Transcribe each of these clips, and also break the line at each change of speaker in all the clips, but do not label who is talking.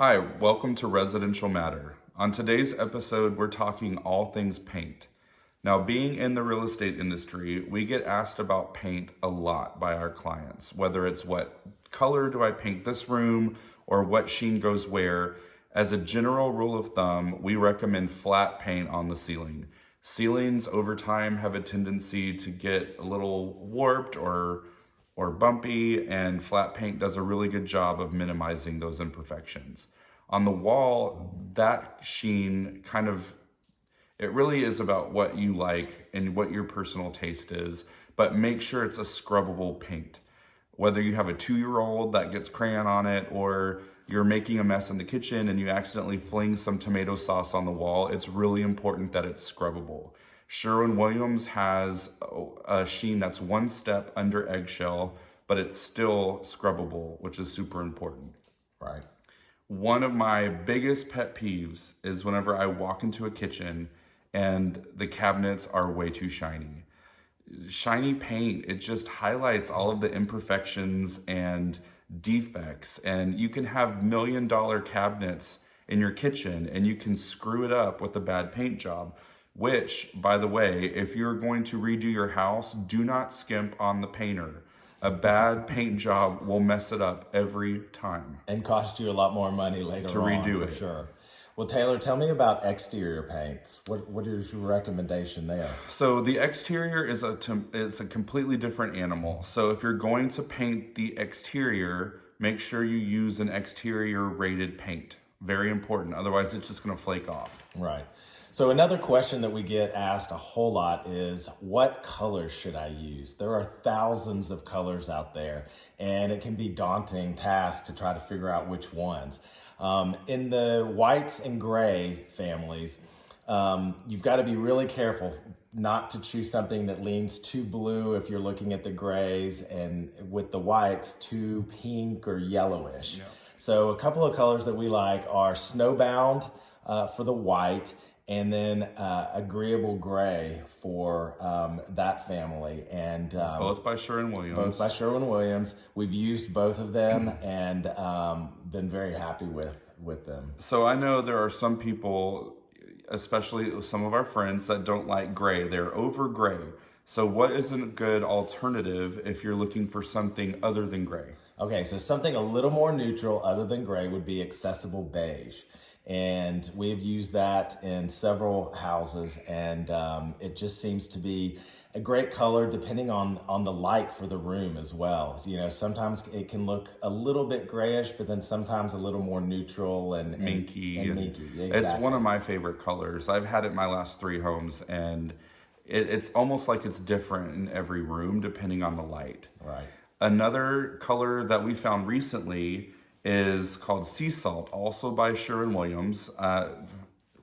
Hi, welcome to Residential Matter. On today's episode, we're talking all things paint. Now, being in the real estate industry, we get asked about paint a lot by our clients, whether it's what color do I paint this room or what sheen goes where. As a general rule of thumb, we recommend flat paint on the ceiling. Ceilings over time have a tendency to get a little warped or bumpy, and flat paint does a really good job of minimizing those imperfections. On the wall, that sheen it really is about what you like and what your personal taste is, but make sure it's a scrubbable paint. Whether you have a 2-year-old that gets crayon on it, or you're making a mess in the kitchen and you accidentally fling some tomato sauce on the wall, it's really important that it's scrubbable. Sherwin-Williams has a sheen that's one step under eggshell, but it's still scrubbable, which is super important.
Right.
One of my biggest pet peeves is whenever I walk into a kitchen and the cabinets are way too shiny. Shiny paint, it just highlights all of the imperfections and defects, and you can have $1 million cabinets in your kitchen and you can screw it up with a bad paint job. Which, by the way, if you're going to redo your house, do not skimp on the painter. A bad paint job will mess it up every time.
And cost you a lot more money later
to
on,
redo
for
it.
Sure. Well, Taylor, tell me about exterior paints. What is your recommendation there?
So the exterior is it's a completely different animal. So if you're going to paint the exterior, make sure you use an exterior rated paint. Very important. Otherwise, it's just going to flake off.
Right. So another question that we get asked a whole lot is, what colors should I use? There are thousands of colors out there, and it can be a daunting task to try to figure out which ones. In the whites and gray families, you've got to be really careful not to choose something that leans too blue if you're looking at the grays, and with the whites, too pink or yellowish. Yeah. So a couple of colors that we like are Snowbound for the white, and then Agreeable Gray for that family. And
both by Sherwin-Williams.
Both by Sherwin-Williams. We've used both of them and been very happy with them.
So I know there are some people, especially some of our friends, that don't like gray. They're over gray. So what is a good alternative if you're looking for something other than gray?
Okay, so something a little more neutral other than gray would be Accessible Beige. And we've used that in several houses, and it just seems to be a great color depending on the light for the room as well. You know, sometimes it can look a little bit grayish, but then sometimes a little more neutral and
minky.
Exactly.
It's one of my favorite colors. I've had it in my last 3 homes, and it's almost like it's different in every room depending on the light.
Right.
Another color that we found recently is called Sea Salt, also by Sherwin-Williams.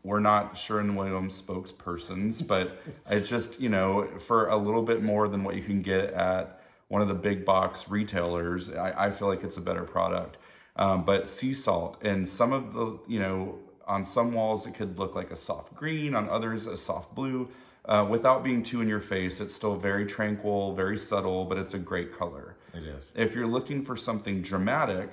We're not Sherwin-Williams spokespersons, but it's just, you know, for a little bit more than what you can get at one of the big box retailers, I feel like it's a better product. But Sea Salt, and some of the, you know, on some walls it could look like a soft green, on others a soft blue. Without being too in your face, it's still very tranquil, very subtle, but it's a great color.
It is.
If you're looking for something dramatic,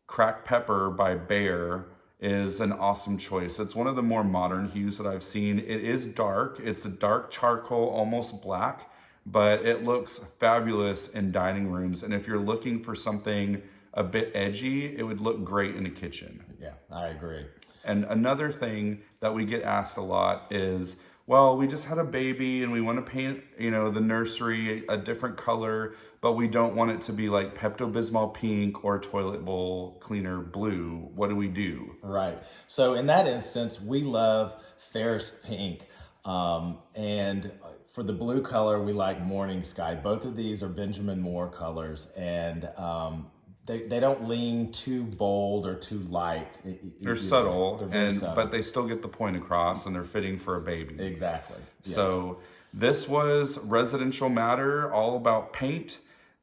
Cracked Pepper by Beige is an awesome choice. It's one of the more modern hues that I've seen. It is dark. It's a dark charcoal, almost black, but it looks fabulous in dining rooms. And if you're looking for something a bit edgy, it would look great in a kitchen.
Yeah, I agree.
And another thing that we get asked a lot is, well, we just had a baby and we want to paint, you know, the nursery a different color, but we don't want it to be like Pepto-Bismol pink or toilet bowl cleaner blue. What do we do?
Right. So in that instance, we love Ferris pink. And for the blue color, we like Morning Sky. Both of these are Benjamin Moore colors, and they don't lean too bold or too light.
They're subtle,
They're very subtle,
but they still get the point across, and they're fitting for a baby.
Exactly. Yes.
So this was Residential Matter, all about paint.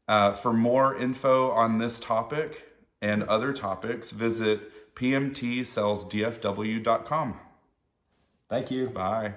For more info on this topic and other topics, visit pmtsellsdfw.com.
Thank you.
Bye.